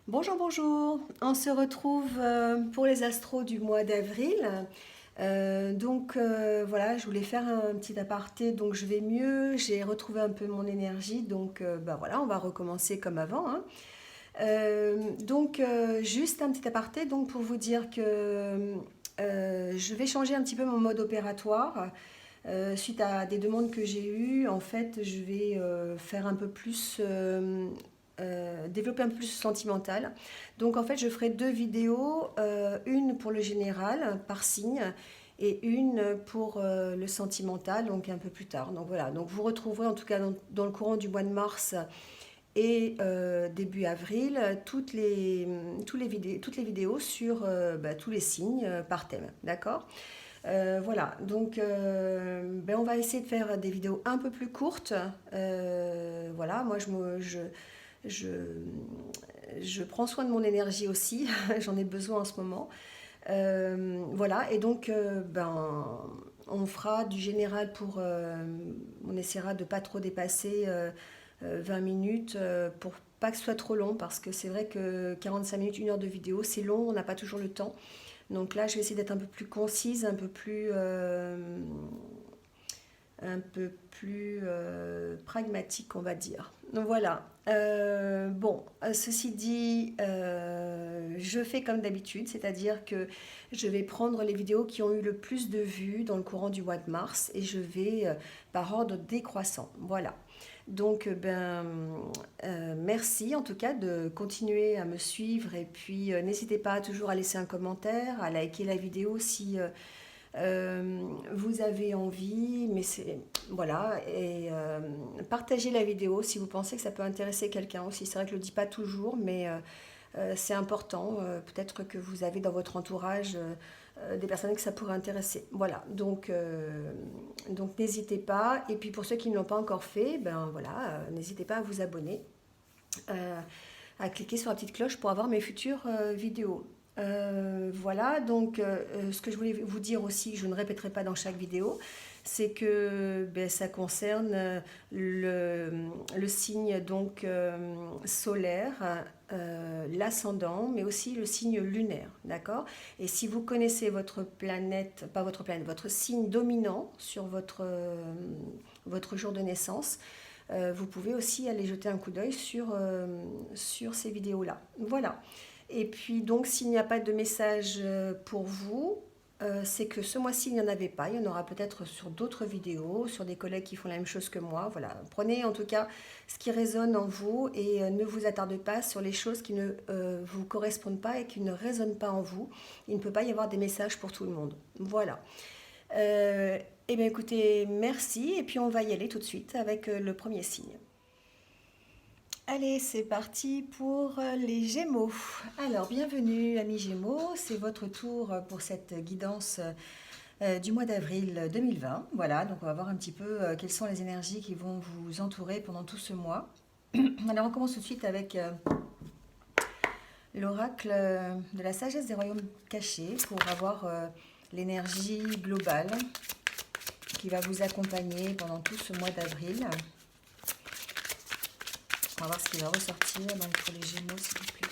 Bonjour, bonjour. On se retrouve pour les astros du mois d'avril. Voilà, je voulais faire un petit aparté, donc je vais mieux, j'ai retrouvé un peu mon énergie, voilà, on va recommencer comme avant, hein. Juste un petit aparté donc pour vous dire que je vais changer un petit peu mon mode opératoire. Suite à des demandes que j'ai eues, en fait, je vais faire un peu plus, développer un peu plus sentimental. Donc, en fait, je ferai deux vidéos, une pour le général, par signe, et une pour le sentimental, donc un peu plus tard. Donc voilà, donc vous retrouverez en tout cas dans le courant du mois de mars et début avril toutes les vidéos sur tous les signes par thème, d'accord. Voilà, on va essayer de faire des vidéos un peu plus courtes. Voilà, moi je, je prends soin de mon énergie aussi, j'en ai besoin en ce moment. Voilà, on fera du général on essaiera de pas trop dépasser 20 minutes pour pas que ce soit trop long parce que c'est vrai que 45 minutes, une heure de vidéo, c'est long, on n'a pas toujours le temps. Donc là, je vais essayer d'être un peu plus concise, un peu plus pragmatique, on va dire. Donc voilà. Ceci dit, je fais comme d'habitude, c'est-à-dire que je vais prendre les vidéos qui ont eu le plus de vues dans le courant du mois de mars et je vais par ordre décroissant. Voilà. Merci en tout cas de continuer à me suivre et puis n'hésitez pas toujours à laisser un commentaire, à liker la vidéo si vous avez envie, voilà, et partagez la vidéo si vous pensez que ça peut intéresser quelqu'un aussi. C'est vrai que je le dis pas toujours, mais c'est important. Peut-être que vous avez dans votre entourage des personnes que ça pourrait intéresser. Voilà, donc n'hésitez pas. Et puis pour ceux qui ne l'ont pas encore fait, ben voilà, n'hésitez pas à vous abonner, euh, à cliquer sur la petite cloche pour avoir mes futures vidéos. Ce que je voulais vous dire aussi, je ne répéterai pas dans chaque vidéo, c'est que ça concerne le signe solaire, l'ascendant, mais aussi le signe lunaire, d'accord. Et si vous connaissez votre planète, pas votre planète, votre signe dominant sur votre jour de naissance, vous pouvez aussi aller jeter un coup d'œil sur ces vidéos-là. Voilà. Et puis donc s'il n'y a pas de message pour vous, c'est que ce mois-ci il n'y en avait pas. Il y en aura peut-être sur d'autres vidéos, sur des collègues qui font la même chose que moi. Voilà. Prenez en tout cas ce qui résonne en vous et ne vous attardez pas sur les choses qui ne vous correspondent pas et qui ne résonnent pas en vous. Il ne peut pas y avoir des messages pour tout le monde. Voilà. Eh bien écoutez, merci et puis on va y aller tout de suite avec le premier signe. Allez, c'est parti pour les Gémeaux. Alors, bienvenue, amis Gémeaux. C'est votre tour pour cette guidance du mois d'avril 2020. Voilà, donc on va voir un petit peu quelles sont les énergies qui vont vous entourer pendant tout ce mois. Alors, on commence tout de suite avec l'oracle de la sagesse des royaumes cachés pour avoir l'énergie globale qui va vous accompagner pendant tout ce mois d'avril. On va voir ce qui va ressortir pour les Gémeaux, s'il vous plaît.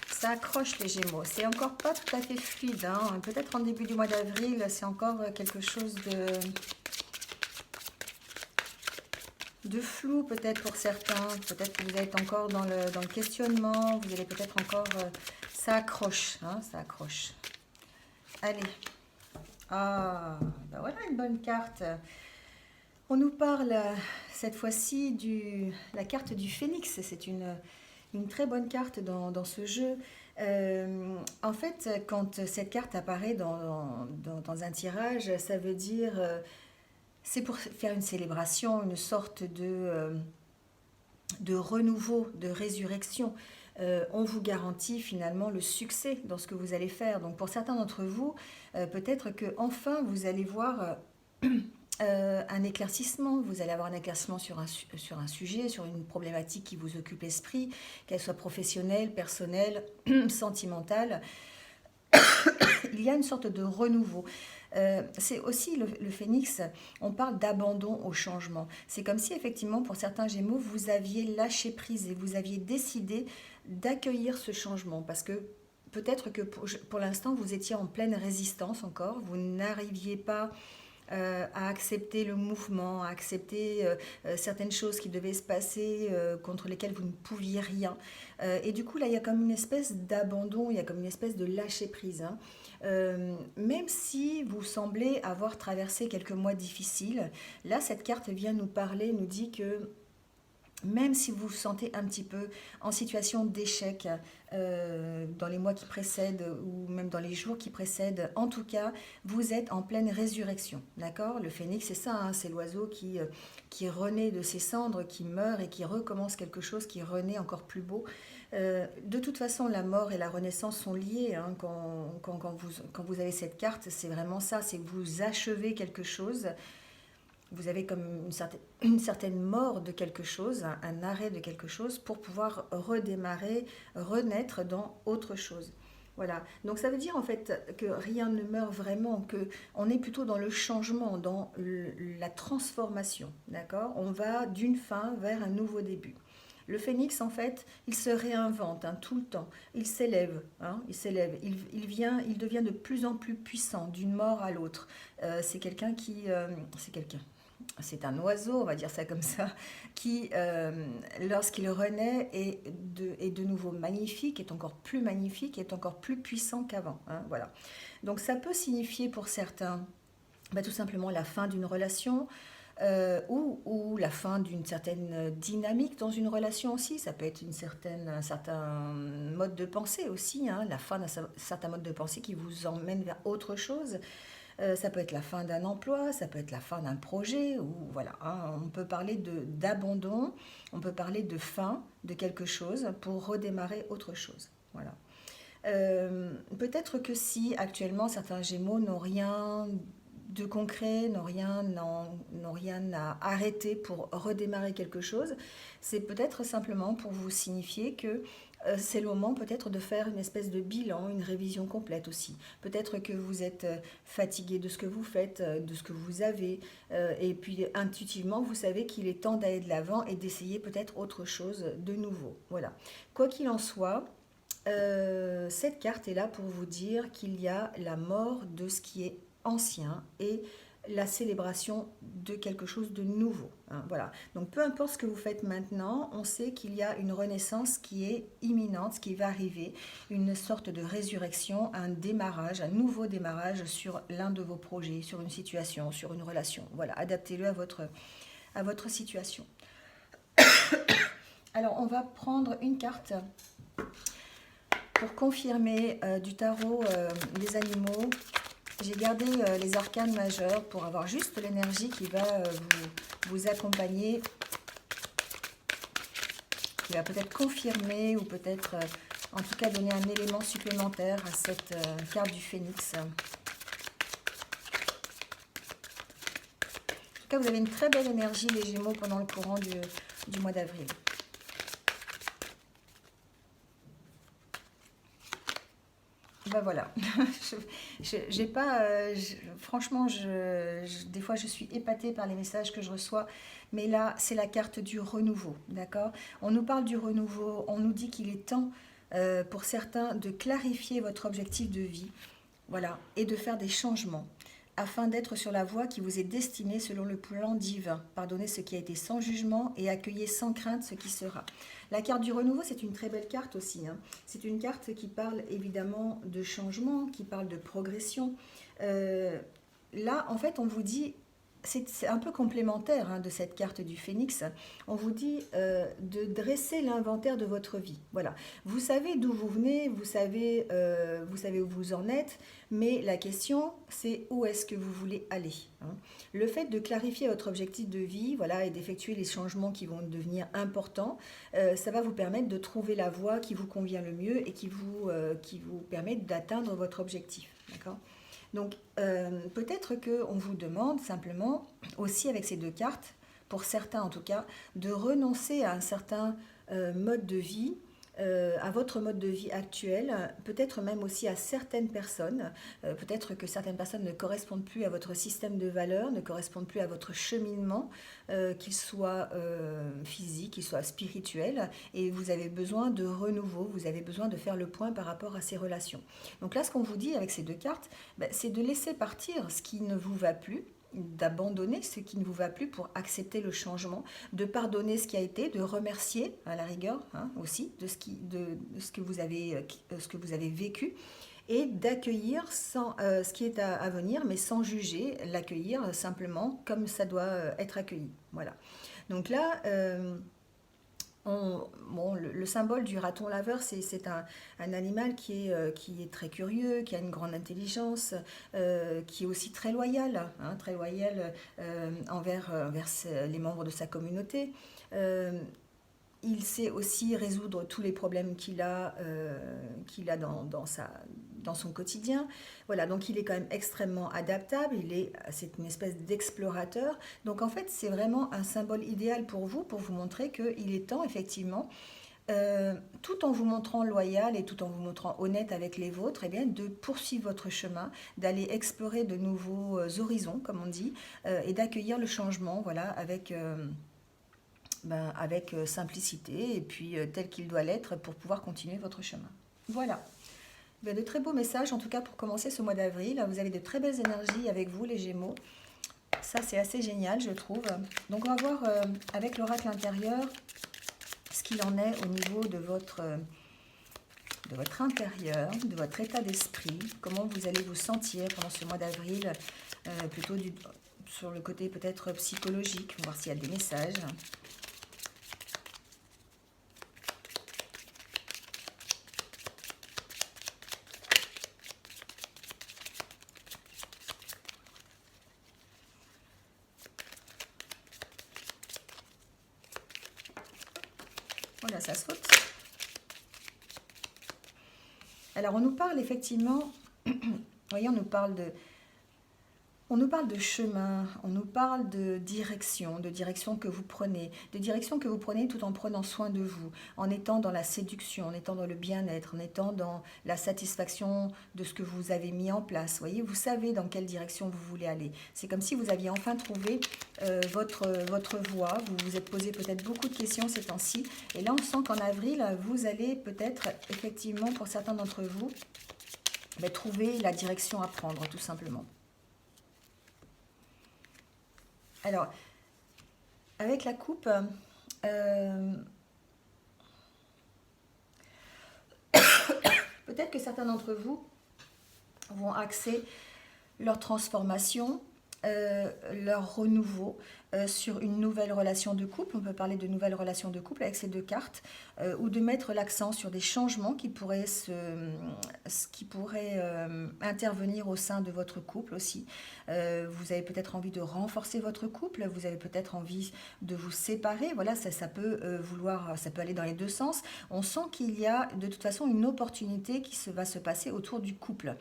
Ça accroche les Gémeaux. C'est encore pas tout à fait fluide, hein. Peut-être en début du mois d'avril, c'est encore quelque chose de flou peut-être pour certains. Peut-être que vous êtes encore dans le questionnement. Vous allez peut-être encore... ça accroche, hein, ça accroche. Allez. Ah, ben voilà une bonne carte. On nous parle cette fois-ci de la carte du phénix. C'est une très bonne carte dans ce jeu. En fait, quand cette carte apparaît dans un tirage, ça veut dire... c'est pour faire une célébration, une sorte de renouveau, de résurrection. On vous garantit finalement le succès dans ce que vous allez faire. Donc pour certains d'entre vous, peut-être que enfin vous allez voir un éclaircissement, vous allez avoir un éclaircissement sur un sujet, sur une problématique qui vous occupe l'esprit, qu'elle soit professionnelle, personnelle, sentimentale. Il y a une sorte de renouveau. C'est aussi le phénix, on parle d'abandon au changement. C'est comme si effectivement pour certains Gémeaux, vous aviez lâché prise et vous aviez décidé d'accueillir ce changement parce que peut-être que pour l'instant vous étiez en pleine résistance encore, vous n'arriviez pas à accepter le mouvement, à accepter certaines choses qui devaient se passer, contre lesquelles vous ne pouviez rien. Et du coup, là, il y a comme une espèce d'abandon, il y a comme une espèce de lâcher-prise. Hein. Même si vous semblez avoir traversé quelques mois difficiles, là, cette carte vient nous parler, nous dit que même si vous vous sentez un petit peu en situation d'échec dans les mois qui précèdent ou même dans les jours qui précèdent, en tout cas, vous êtes en pleine résurrection. D'accord? Le phénix, c'est ça, hein, c'est l'oiseau qui renaît de ses cendres, qui meurt et qui recommence quelque chose, qui renaît encore plus beau. De toute façon, la mort et la renaissance sont liées. Hein, quand vous avez cette carte, c'est vraiment ça, c'est que vous achevez quelque chose. Vous avez comme une certaine mort de quelque chose, un arrêt de quelque chose pour pouvoir redémarrer, renaître dans autre chose. Voilà. Donc ça veut dire en fait que rien ne meurt vraiment, que on est plutôt dans le changement, dans la transformation. D'accord? On va d'une fin vers un nouveau début. Le phénix, en fait, il se réinvente hein, tout le temps. Il s'élève, hein, il s'élève. Il devient de plus en plus puissant, d'une mort à l'autre. C'est quelqu'un qui, c'est un oiseau, on va dire ça comme ça, qui, lorsqu'il renaît, est de nouveau magnifique, est encore plus magnifique, est encore plus puissant qu'avant. Hein, voilà. Donc ça peut signifier pour certains tout simplement la fin d'une relation, ou la fin d'une certaine dynamique dans une relation aussi. Ça peut être un certain mode de pensée aussi, hein, la fin d'un certain mode de pensée qui vous emmène vers autre chose. Ça peut être la fin d'un emploi, ça peut être la fin d'un projet, ou voilà, hein, on peut parler d'abandon, on peut parler de fin de quelque chose pour redémarrer autre chose. Voilà. Peut-être que si actuellement certains Gémeaux n'ont rien de concret, n'ont rien à arrêter pour redémarrer quelque chose, c'est peut-être simplement pour vous signifier que c'est le moment peut-être de faire une espèce de bilan, une révision complète aussi. Peut-être que vous êtes fatigué de ce que vous faites, de ce que vous avez, et puis intuitivement, vous savez qu'il est temps d'aller de l'avant et d'essayer peut-être autre chose de nouveau. Voilà. Quoi qu'il en soit, cette carte est là pour vous dire qu'il y a la mort de ce qui est ancien et la célébration de quelque chose de nouveau. Hein, voilà. Donc peu importe ce que vous faites maintenant, on sait qu'il y a une renaissance qui est imminente, qui va arriver, une sorte de résurrection, un démarrage, un nouveau démarrage sur l'un de vos projets, sur une situation, sur une relation. Voilà, adaptez-le à votre situation. Alors on va prendre une carte pour confirmer du tarot des animaux. J'ai gardé les arcanes majeurs pour avoir juste l'énergie qui va vous accompagner, qui va peut-être confirmer ou peut-être en tout cas donner un élément supplémentaire à cette carte du phénix. En tout cas, vous avez une très belle énergie, les Gémeaux, pendant le courant du mois d'avril. Ben voilà, j'ai pas, franchement, des fois je suis épatée par les messages que je reçois, mais là c'est la carte du renouveau, d'accord? On nous parle du renouveau, on nous dit qu'il est temps pour certains de clarifier votre objectif de vie, voilà, et de faire des changements afin d'être sur la voie qui vous est destinée selon le plan divin. Pardonnez ce qui a été sans jugement et accueillez sans crainte ce qui sera. La carte du renouveau, c'est une très belle carte aussi. Hein. C'est une carte qui parle évidemment de changement, qui parle de progression. Là, en fait, on vous dit, c'est un peu complémentaire hein, de cette carte du phénix, on vous dit de dresser l'inventaire de votre vie. Voilà. Vous savez d'où vous venez, vous savez où vous en êtes, mais la question, c'est où est-ce que vous voulez aller hein. Le fait de clarifier votre objectif de vie voilà, et d'effectuer les changements qui vont devenir importants, ça va vous permettre de trouver la voie qui vous convient le mieux et qui vous permet d'atteindre votre objectif. D'accord ? Donc, peut-être qu'on vous demande simplement, aussi avec ces deux cartes, pour certains en tout cas, de renoncer à un certain mode de vie, à votre mode de vie actuel, peut-être même aussi à certaines personnes. Peut-être que certaines personnes ne correspondent plus à votre système de valeurs, ne correspondent plus à votre cheminement, qu'il soit physique, qu'il soit spirituel, et vous avez besoin de renouveau, vous avez besoin de faire le point par rapport à ces relations. Donc là, ce qu'on vous dit avec ces deux cartes, ben, c'est de laisser partir ce qui ne vous va plus, d'abandonner ce qui ne vous va plus pour accepter le changement, de pardonner ce qui a été, de remercier à la rigueur hein, aussi de ce que vous avez vécu et d'accueillir ce qui est à venir, mais sans juger, l'accueillir simplement comme ça doit être accueilli. Voilà. Donc là, bon, le symbole du raton laveur, c'est un animal qui est très curieux, qui a une grande intelligence, qui est aussi très loyal envers les membres de sa communauté. Il sait aussi résoudre tous les problèmes qu'il a dans son quotidien. Voilà, donc il est quand même extrêmement adaptable, c'est une espèce d'explorateur. Donc en fait, c'est vraiment un symbole idéal pour vous montrer qu'il est temps, effectivement, tout en vous montrant loyal et tout en vous montrant honnête avec les vôtres, eh bien, de poursuivre votre chemin, d'aller explorer de nouveaux horizons, comme on dit, et d'accueillir le changement, voilà, avec simplicité et puis tel qu'il doit l'être pour pouvoir continuer votre chemin. Voilà. De très beaux messages, en tout cas pour commencer ce mois d'avril. Vous avez de très belles énergies avec vous, les Gémeaux. Ça, c'est assez génial, je trouve. Donc, on va voir avec l'oracle intérieur ce qu'il en est au niveau de votre intérieur, de votre état d'esprit, comment vous allez vous sentir pendant ce mois d'avril, plutôt sur le côté peut-être psychologique. On va voir s'il y a des messages. Voilà, ça saute. Alors, on nous parle effectivement, vous voyez, on nous parle de chemin, on nous parle de direction que vous prenez, tout en prenant soin de vous, en étant dans la séduction, en étant dans le bien-être, en étant dans la satisfaction de ce que vous avez mis en place. Vous voyez, vous savez dans quelle direction vous voulez aller. C'est comme si vous aviez enfin trouvé votre voie. Vous vous êtes posé peut-être beaucoup de questions ces temps-ci. Et là, on sent qu'en avril, vous allez peut-être, effectivement, pour certains d'entre vous, trouver la direction à prendre, tout simplement. Alors, avec la coupe, peut-être que certains d'entre vous vont axer leur transformation, leur renouveau sur une nouvelle relation de couple. On peut parler de nouvelle relation de couple avec ces deux cartes, ou de mettre l'accent sur des changements qui pourraient intervenir au sein de votre couple aussi. Vous avez peut-être envie de renforcer votre couple, vous avez peut-être envie de vous séparer. Voilà, ça peut aller dans les deux sens. On sent qu'il y a de toute façon une opportunité va se passer autour du couple,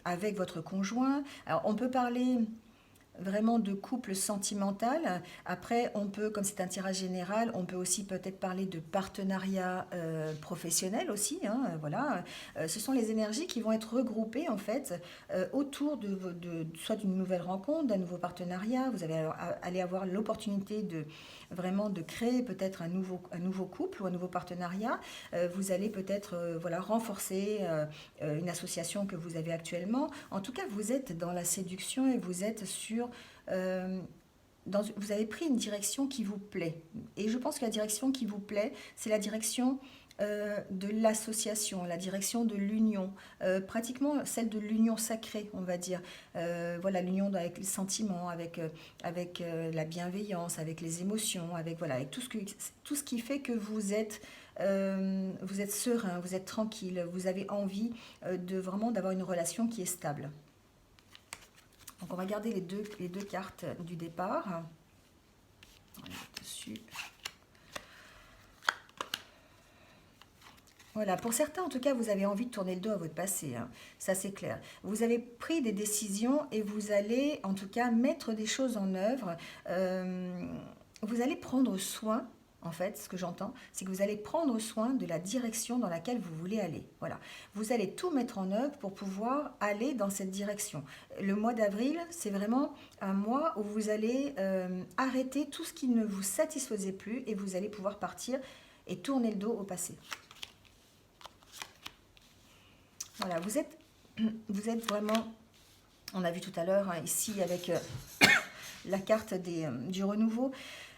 avec votre conjoint. Alors, on peut parler vraiment de couple sentimental. Après, comme c'est un tirage général, on peut aussi peut-être parler de partenariat professionnel aussi. Hein, voilà. Ce sont les énergies qui vont être regroupées en fait autour soit d'une nouvelle rencontre, d'un nouveau partenariat. Vous allez avoir l'opportunité vraiment de créer peut-être un nouveau couple ou un nouveau partenariat. Vous allez peut-être renforcer une association que vous avez actuellement. En tout cas, vous êtes dans la séduction et vous êtes vous avez pris une direction qui vous plaît. Et je pense que la direction qui vous plaît, c'est la direction de l'association, la direction de l'union, pratiquement celle de l'union sacrée, on va dire. Voilà, l'union avec les sentiments, avec la bienveillance, avec les émotions, avec tout ce qui fait que vous êtes serein, vous êtes tranquille, vous avez envie vraiment d'avoir une relation qui est stable. Donc on va garder les deux cartes du départ. On va mettre dessus. Voilà, pour certains, en tout cas, vous avez envie de tourner le dos à votre passé, hein. Ça c'est clair. Vous avez pris des décisions et vous allez, en tout cas, mettre des choses en œuvre. Euh, vous allez prendre soin, en fait, ce que j'entends, c'est que vous allez prendre soin de la direction dans laquelle vous voulez aller. Voilà, vous allez tout mettre en œuvre pour pouvoir aller dans cette direction. Le mois d'avril, c'est vraiment un mois où vous allez arrêter tout ce qui ne vous satisfaisait plus et vous allez pouvoir partir et tourner le dos au passé. Voilà, vous êtes vraiment, on a vu tout à l'heure, hein, ici avec la carte du renouveau,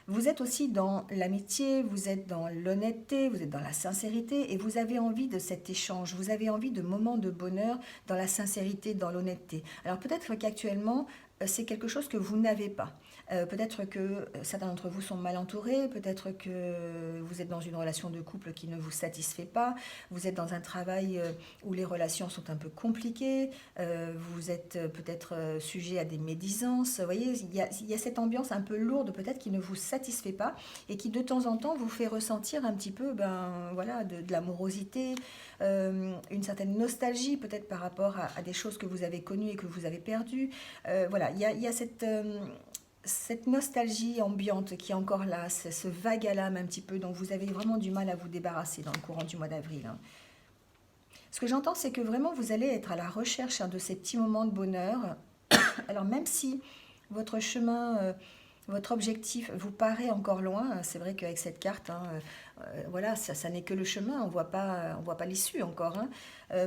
vous êtes aussi dans l'amitié, vous êtes dans l'honnêteté, vous êtes dans la sincérité et vous avez envie de cet échange, vous avez envie de moments de bonheur dans la sincérité, dans l'honnêteté. Alors peut-être qu'actuellement, c'est quelque chose que vous n'avez pas. Peut-être que certains d'entre vous sont mal entourés, peut-être que vous êtes dans une relation de couple qui ne vous satisfait pas, vous êtes dans un travail où les relations sont un peu compliquées, vous êtes peut-être sujet à des médisances. Vous voyez, il y a cette ambiance un peu lourde peut-être qui ne vous satisfait pas et qui de temps en temps vous fait ressentir un petit peu voilà, de l'amorosité, une certaine nostalgie peut-être par rapport à des choses que vous avez connues et que vous avez perdues. Voilà, il y a cette nostalgie ambiante qui est encore là, ce vague à l'âme un petit peu dont vous avez vraiment du mal à vous débarrasser dans le courant du mois d'avril, hein. Ce que j'entends, c'est que vraiment vous allez être à la recherche, hein, de ces petits moments de bonheur. Alors même si votre chemin, votre objectif vous paraît encore loin, hein, c'est vrai qu'avec cette carte, hein, voilà, ça n'est que le chemin, on voit pas l'issue encore, hein.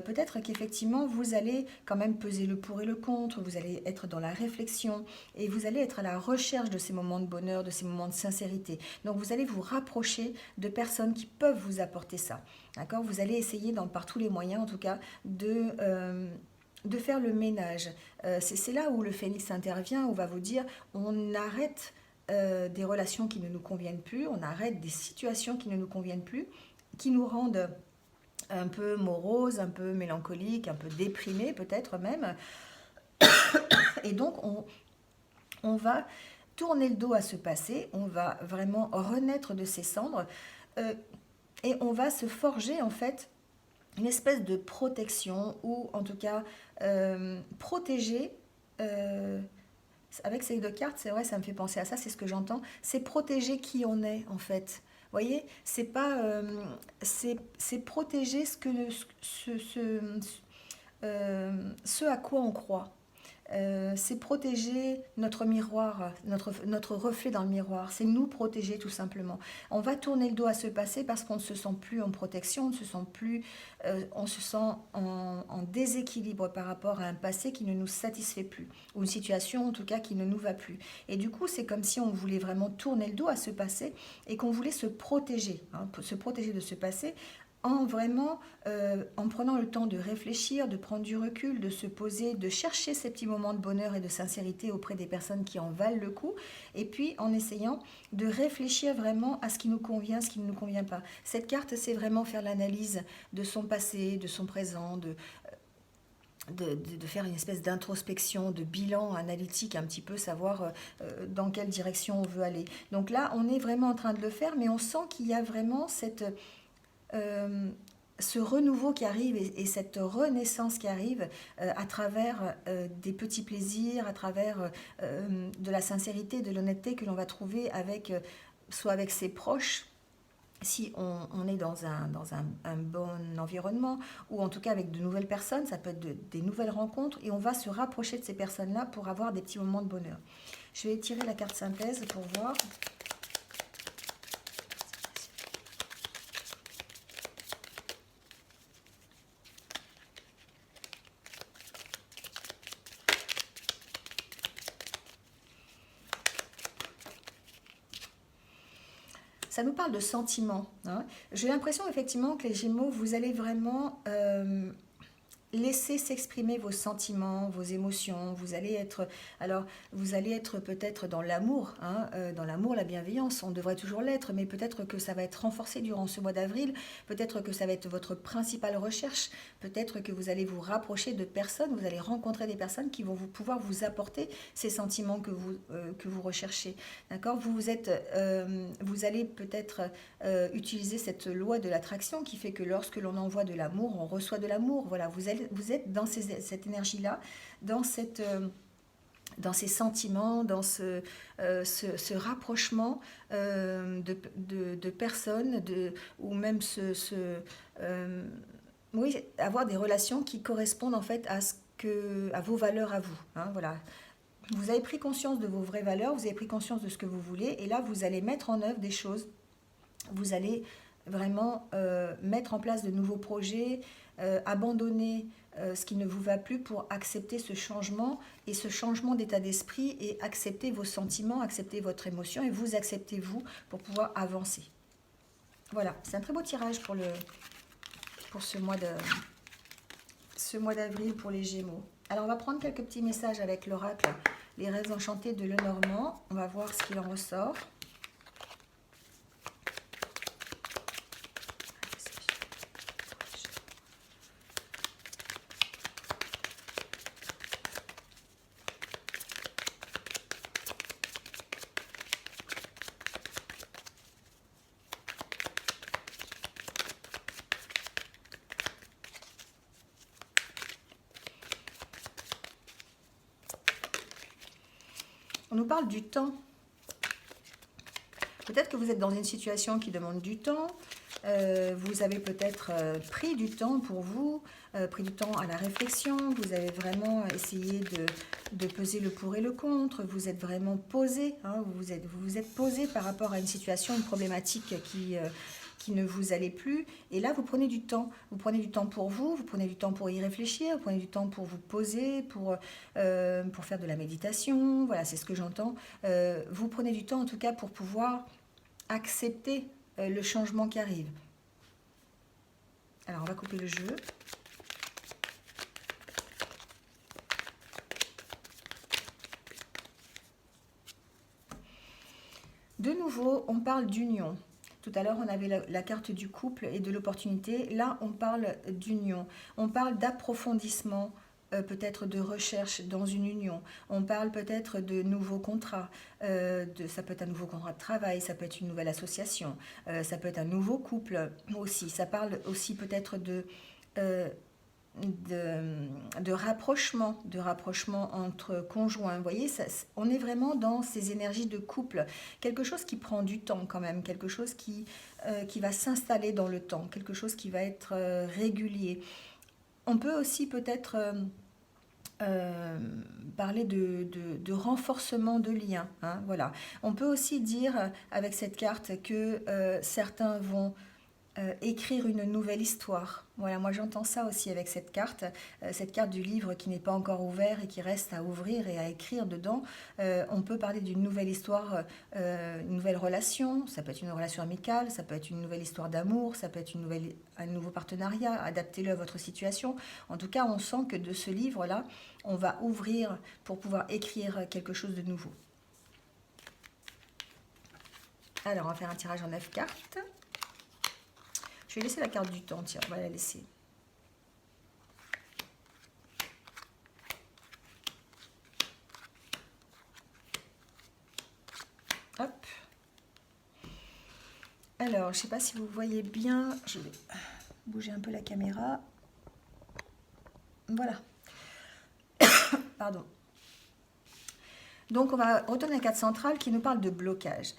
Peut-être qu'effectivement, vous allez quand même peser le pour et le contre, vous allez être dans la réflexion et vous allez être à la recherche de ces moments de bonheur, de ces moments de sincérité. Donc vous allez vous rapprocher de personnes qui peuvent vous apporter ça. D'accord? Vous allez essayer par tous les moyens, en tout cas, de faire le ménage. C'est là où le phénix intervient, où va vous dire on arrête des relations qui ne nous conviennent plus, on arrête des situations qui ne nous conviennent plus, qui nous rendent un peu moroses, un peu mélancoliques, un peu déprimés peut-être même. Et donc on va tourner le dos à ce passé, on va vraiment renaître de ses cendres euh, et on va se forger en fait une espèce de protection ou en tout cas protéger. euh, Avec ces deux cartes, c'est vrai, ça me fait penser à ça, c'est ce que j'entends. C'est protéger qui on est en fait. Vous voyez, c'est pas, c'est protéger ce à quoi on croit. C'est protéger notre miroir, notre reflet dans le miroir. C'est nous protéger tout simplement. On va tourner le dos à ce passé parce qu'on ne se sent plus en protection, on ne se sent plus, on se sent en déséquilibre par rapport à un passé qui ne nous satisfait plus, ou une situation en tout cas qui ne nous va plus. Et du coup, c'est comme si on voulait vraiment tourner le dos à ce passé et qu'on voulait se protéger, hein, se protéger de ce passé en prenant le temps de réfléchir, de prendre du recul, de se poser, de chercher ces petits moments de bonheur et de sincérité auprès des personnes qui en valent le coup, et puis en essayant de réfléchir vraiment à ce qui nous convient, ce qui ne nous convient pas. Cette carte, c'est vraiment faire l'analyse de son passé, de son présent, de faire une espèce d'introspection, de bilan analytique, un petit peu savoir dans quelle direction on veut aller. Donc là, on est vraiment en train de le faire, mais on sent qu'il y a vraiment euh, ce renouveau qui arrive et cette renaissance qui arrive à travers des petits plaisirs, à travers de la sincérité, de l'honnêteté que l'on va trouver avec, soit avec ses proches, si on est un bon environnement, ou en tout cas avec de nouvelles personnes, ça peut être des nouvelles rencontres, et on va se rapprocher de ces personnes-là pour avoir des petits moments de bonheur. Je vais tirer la carte synthèse pour voir. Ça nous parle de sentiments, hein. J'ai l'impression effectivement que les Gémeaux, vous allez vraiment laisser s'exprimer vos sentiments, vos émotions. Vous allez être peut-être dans l'amour, hein, dans l'amour, la bienveillance. On devrait toujours l'être, mais peut-être que ça va être renforcé durant ce mois d'avril. Peut-être que ça va être votre principale recherche. Peut-être que vous allez vous rapprocher de personnes. Vous allez rencontrer des personnes qui vont pouvoir vous apporter ces sentiments que vous recherchez. D'accord? Vous allez peut-être utiliser cette loi de l'attraction qui fait que lorsque l'on envoie de l'amour, on reçoit de l'amour. Voilà, vous êtes dans cette énergie-là, dans ces sentiments, dans ce rapprochement de personnes, ou même oui, avoir des relations qui correspondent en fait à vos valeurs à vous. Hein, voilà. Vous avez pris conscience de vos vraies valeurs, vous avez pris conscience de ce que vous voulez, et là vous allez mettre en œuvre des choses. Vous allez vraiment mettre en place de nouveaux projets, abandonner ce qui ne vous va plus pour accepter ce changement et ce changement d'état d'esprit et accepter vos sentiments, accepter votre émotion et vous accepter vous pour pouvoir avancer. Voilà, c'est un très beau tirage pour ce mois d'avril pour les Gémeaux. Alors on va prendre quelques petits messages avec l'oracle, les rêves enchantés de Lenormand. On va voir ce qu'il en ressort. On nous parle du temps. Peut-être que vous êtes dans une situation qui demande du temps. Vous avez peut-être pris du temps pour vous, pris du temps à la réflexion. Vous avez vraiment essayé de peser le pour et le contre. Vous êtes vraiment posé. Hein, vous vous êtes posé par rapport à une situation, une problématique qui ne vous allait plus. Et là, vous prenez du temps. Vous prenez du temps pour vous prenez du temps pour y réfléchir, vous prenez du temps pour vous poser, pour faire de la méditation. Voilà, c'est ce que j'entends. Vous prenez du temps, en tout cas, pour pouvoir accepter le changement qui arrive. Alors, on va couper le jeu. De nouveau, on parle d'union. Tout à l'heure, on avait la carte du couple et de l'opportunité. Là, on parle d'union. On parle d'approfondissement, peut-être de recherche dans une union. On parle peut-être de nouveaux contrats. Ça peut être un nouveau contrat de travail, ça peut être une nouvelle association, ça peut être un nouveau couple aussi. Ça parle aussi peut-être de rapprochement entre conjoints. Vous voyez, on est vraiment dans ces énergies de couple. Quelque chose qui prend du temps quand même, quelque chose qui va s'installer dans le temps, quelque chose qui va être régulier. On peut aussi peut-être parler de renforcement de liens. Hein, voilà. On peut aussi dire avec cette carte que certains vont écrire une nouvelle histoire. Voilà, moi j'entends ça aussi avec cette carte du livre qui n'est pas encore ouvert et qui reste à ouvrir et à écrire dedans. On peut parler d'une nouvelle histoire, une nouvelle relation, ça peut être une relation amicale, ça peut être une nouvelle histoire d'amour, ça peut être un nouveau partenariat, adaptez-le à votre situation. En tout cas, on sent que de ce livre-là, on va ouvrir pour pouvoir écrire quelque chose de nouveau. Alors, on va faire un tirage en 9 cartes. Je vais laisser la carte du temps, tiens, on va la laisser. Hop. Alors, je ne sais pas si vous voyez bien, je vais bouger un peu la caméra. Voilà. Pardon. Donc, on va retourner à la carte centrale qui nous parle de blocage.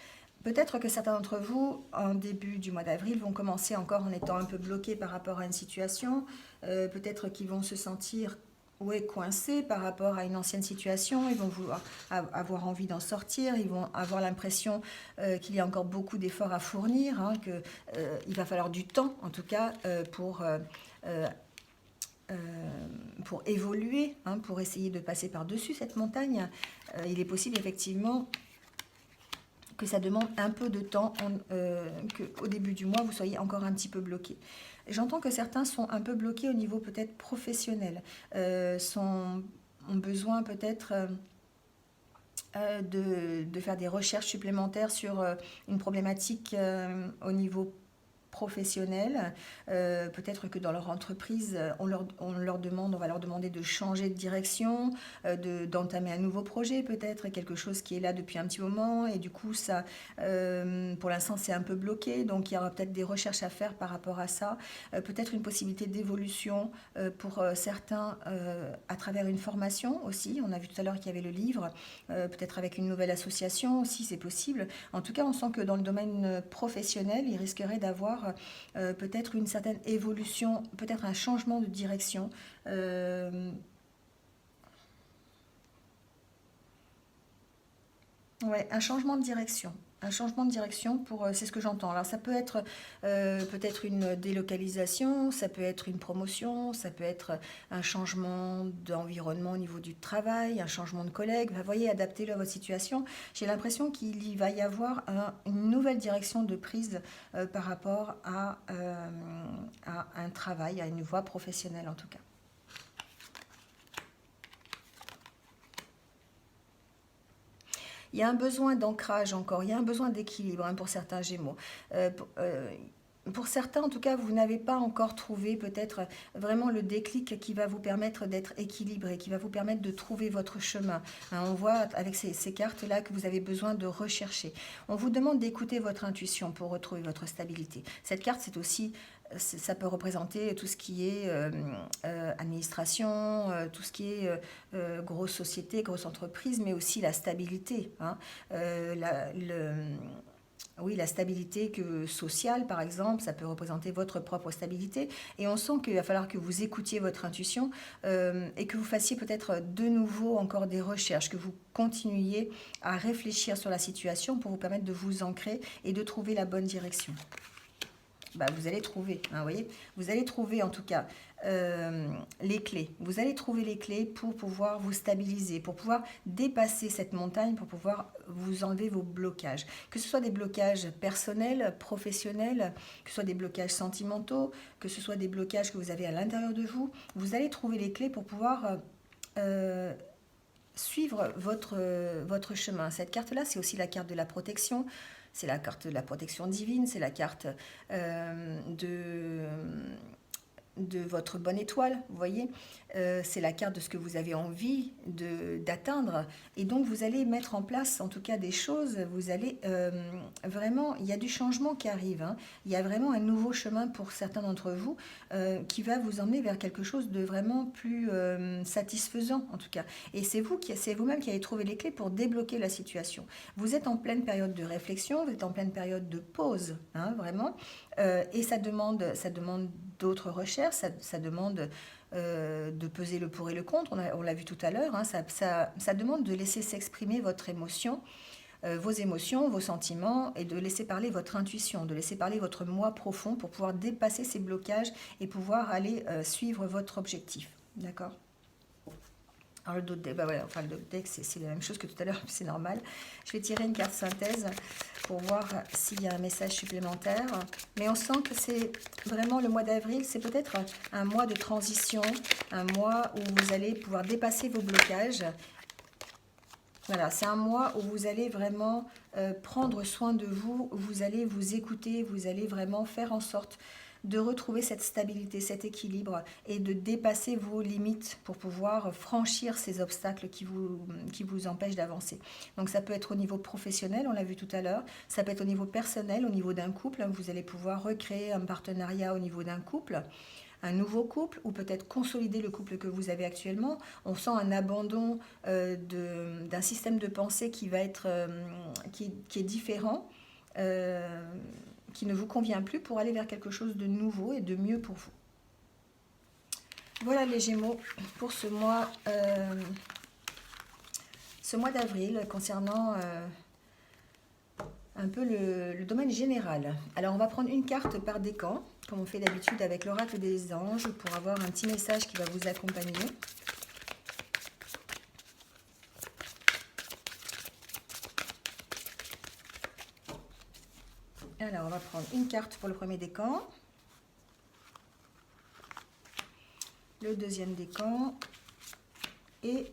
Peut-être que certains d'entre vous, en début du mois d'avril, vont commencer encore en étant un peu bloqués par rapport à une situation. Peut-être qu'ils vont se sentir coincés par rapport à une ancienne situation. Ils vont vouloir avoir envie d'en sortir. Ils vont avoir l'impression qu'il y a encore beaucoup d'efforts à fournir, hein, qu'il va falloir du temps, en tout cas, pour évoluer, hein, pour essayer de passer par-dessus cette montagne. Il est possible, effectivement, que ça demande un peu de temps, qu'au début du mois, vous soyez encore un petit peu bloqué. J'entends que certains sont un peu bloqués au niveau peut-être professionnel, ont besoin peut-être de faire des recherches supplémentaires sur une problématique au niveau professionnels. Peut-être que dans leur entreprise, on va leur demander de changer de direction, d'entamer un nouveau projet, peut-être quelque chose qui est là depuis un petit moment, et du coup, ça, pour l'instant, c'est un peu bloqué, donc il y aura peut-être des recherches à faire par rapport à ça, peut-être une possibilité d'évolution pour certains à travers une formation aussi. On a vu tout à l'heure qu'il y avait le livre, peut-être avec une nouvelle association aussi, c'est possible. En tout cas, on sent que dans le domaine professionnel, il risquerait d'avoir peut-être une certaine évolution, peut-être un changement de direction. Ouais, un changement de direction. Un changement de direction pour, c'est ce que j'entends. Alors ça peut être peut-être une délocalisation, ça peut être une promotion, ça peut être un changement d'environnement au niveau du travail, un changement de collègue. Vous voyez, adaptez-le à votre situation. J'ai l'impression qu'il y va y avoir une nouvelle direction de prise par rapport à un travail, à une voie professionnelle en tout cas. Il y a un besoin d'ancrage encore, il y a un besoin d'équilibre hein, pour certains Gémeaux. Pour certains, en tout cas, vous n'avez pas encore trouvé peut-être vraiment le déclic qui va vous permettre d'être équilibré, qui va vous permettre de trouver votre chemin. Hein, on voit avec ces cartes-là que vous avez besoin de rechercher. On vous demande d'écouter votre intuition pour retrouver votre stabilité. Cette carte, c'est aussi, ça peut représenter tout ce qui est administration, tout ce qui est grosse société, grosse entreprise, mais aussi la stabilité. Hein, oui, la stabilité sociale, par exemple, ça peut représenter votre propre stabilité. Et on sent qu'il va falloir que vous écoutiez votre intuition et que vous fassiez peut-être de nouveau encore des recherches, que vous continuiez à réfléchir sur la situation pour vous permettre de vous ancrer et de trouver la bonne direction. Bah, vous allez trouver, hein, voyez, vous allez trouver en tout cas les clés. Vous allez trouver les clés pour pouvoir vous stabiliser, pour pouvoir dépasser cette montagne, pour pouvoir vous enlever vos blocages. Que ce soit des blocages personnels, professionnels, que ce soit des blocages sentimentaux, que ce soit des blocages que vous avez à l'intérieur de vous, vous allez trouver les clés pour pouvoir suivre votre chemin. Cette carte-là, c'est aussi la carte de la protection. C'est la carte de la protection divine, c'est la carte de votre bonne étoile, vous voyez, c'est la carte de ce que vous avez envie d'atteindre, et donc vous allez mettre en place en tout cas des choses, vous allez vraiment, il y a du changement qui arrive, hein. Il y a vraiment un nouveau chemin pour certains d'entre vous qui va vous emmener vers quelque chose de vraiment plus satisfaisant en tout cas, et c'est vous-même qui allez trouver les clés pour débloquer la situation. Vous êtes en pleine période de réflexion, vous êtes en pleine période de pause, hein, vraiment, et ça demande d'autres recherches, ça demande de peser le pour et le contre, on l'a vu tout à l'heure, hein, ça demande de laisser s'exprimer votre émotion, vos émotions, vos sentiments, et de laisser parler votre intuition, de laisser parler votre moi profond pour pouvoir dépasser ces blocages et pouvoir aller suivre votre objectif. D'accord ? Alors le dos de deck, bah voilà, enfin le dos de deck c'est la même chose que tout à l'heure, c'est normal. Je vais tirer une carte synthèse pour voir s'il y a un message supplémentaire. Mais on sent que c'est vraiment le mois d'avril, c'est peut-être un mois de transition, un mois où vous allez pouvoir dépasser vos blocages. Voilà, c'est un mois où vous allez vraiment prendre soin de vous, où vous allez vous écouter, vous allez vraiment faire en sorte de retrouver cette stabilité, cet équilibre et de dépasser vos limites pour pouvoir franchir ces obstacles qui vous empêchent d'avancer. Donc ça peut être au niveau professionnel, on l'a vu tout à l'heure, ça peut être au niveau personnel, au niveau d'un couple, vous allez pouvoir recréer un partenariat au niveau d'un couple, un nouveau couple, ou peut-être consolider le couple que vous avez actuellement. On sent un abandon d'un système de pensée qui va être qui est différent, qui ne vous convient plus, pour aller vers quelque chose de nouveau et de mieux pour vous. Voilà les Gémeaux pour ce mois d'avril concernant un peu le domaine général. Alors on va prendre une carte par décan, comme on fait d'habitude avec l'oracle des anges, pour avoir un petit message qui va vous accompagner. Alors, on va prendre une carte pour le premier décan. Le deuxième décan. Et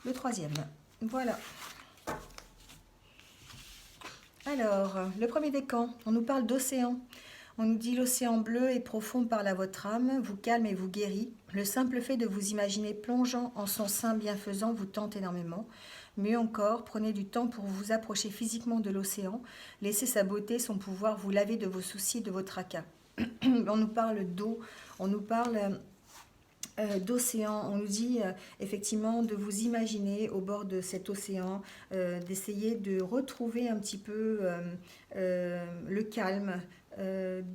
le troisième. Voilà. Alors, le premier décan, on nous parle d'océan. On nous dit l'océan bleu et profond parle à votre âme, vous calme et vous guérit. Le simple fait de vous imaginer plongeant en son sein bienfaisant vous tente énormément. Mieux encore, prenez du temps pour vous approcher physiquement de l'océan. Laissez sa beauté, son pouvoir vous laver de vos soucis, de vos tracas. On nous parle d'eau, on nous parle d'océan. On nous dit effectivement de vous imaginer au bord de cet océan, d'essayer de retrouver un petit peu le calme,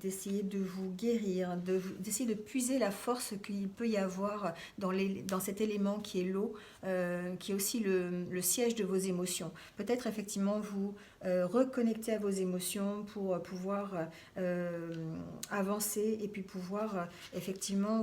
d'essayer de vous guérir, d'essayer de puiser la force qu'il peut y avoir dans cet élément qui est l'eau, qui est aussi le siège de vos émotions. Peut-être effectivement vous reconnecter à vos émotions pour pouvoir avancer et puis pouvoir effectivement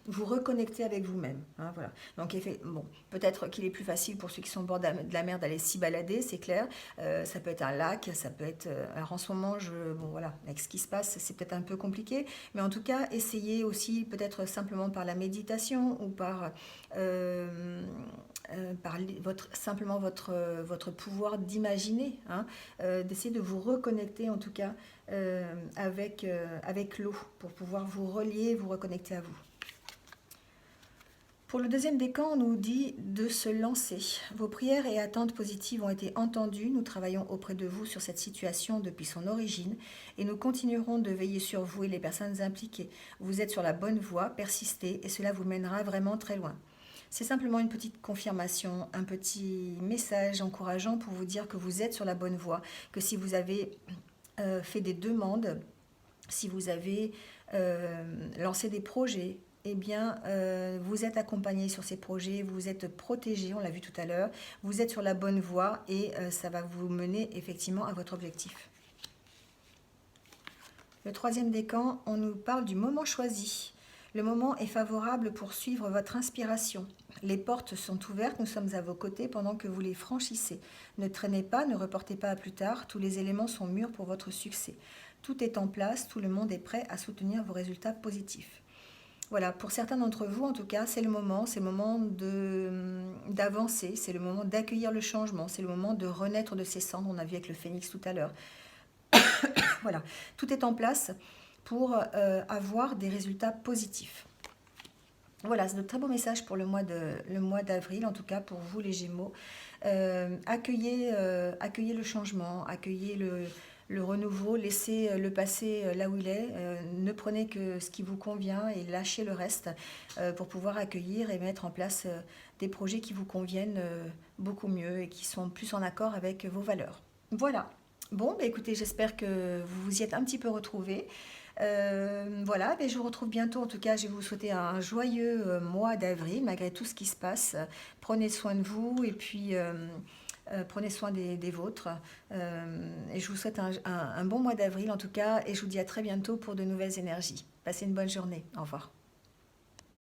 vous reconnecter avec vous-même. Hein, voilà. Donc, bon, peut-être qu'il est plus facile pour ceux qui sont au bord de la mer d'aller s'y balader, c'est clair. Ça peut être un lac, ça peut être... alors, en ce moment, bon, voilà, avec ce qui se passe, c'est peut-être un peu compliqué. Mais en tout cas, essayez aussi, peut-être simplement par la méditation ou par simplement votre pouvoir d'imaginer, hein, d'essayer de vous reconnecter, en tout cas, avec l'eau pour pouvoir vous relier, vous reconnecter à vous. Pour le deuxième décan, on nous dit de se lancer. Vos prières et attentes positives ont été entendues. Nous travaillons auprès de vous sur cette situation depuis son origine et nous continuerons de veiller sur vous et les personnes impliquées. Vous êtes sur la bonne voie, persistez et cela vous mènera vraiment très loin. C'est simplement une petite confirmation, un petit message encourageant pour vous dire que vous êtes sur la bonne voie, que si vous avez fait des demandes, si vous avez lancé des projets, eh bien, vous êtes accompagné sur ces projets, vous êtes protégé, on l'a vu tout à l'heure, vous êtes sur la bonne voie et ça va vous mener effectivement à votre objectif. Le troisième décan, on nous parle du moment choisi. Le moment est favorable pour suivre votre inspiration. Les portes sont ouvertes, nous sommes à vos côtés pendant que vous les franchissez. Ne traînez pas, ne reportez pas à plus tard, tous les éléments sont mûrs pour votre succès. Tout est en place, tout le monde est prêt à soutenir vos résultats positifs. Voilà, pour certains d'entre vous, en tout cas, c'est le moment d'avancer, c'est le moment d'accueillir le changement, c'est le moment de renaître de ses cendres, on a vu avec le phénix tout à l'heure. Voilà, tout est en place pour avoir des résultats positifs. Voilà, c'est de très beaux messages pour le mois d'avril, en tout cas pour vous les Gémeaux. Accueillez le changement, accueillez le renouveau, laissez le passé là où il est, ne prenez que ce qui vous convient et lâchez le reste pour pouvoir accueillir et mettre en place des projets qui vous conviennent beaucoup mieux et qui sont plus en accord avec vos valeurs. Voilà. Bon, bah écoutez, j'espère que vous vous y êtes un petit peu retrouvés. Voilà, bah je vous retrouve bientôt. En tout cas, je vais vous souhaiter un joyeux mois d'avril, malgré tout ce qui se passe. Prenez soin de vous et puis... prenez soin des vôtres et je vous souhaite un bon mois d'avril en tout cas et je vous dis à très bientôt pour de nouvelles énergies. Passez une bonne journée. Au revoir.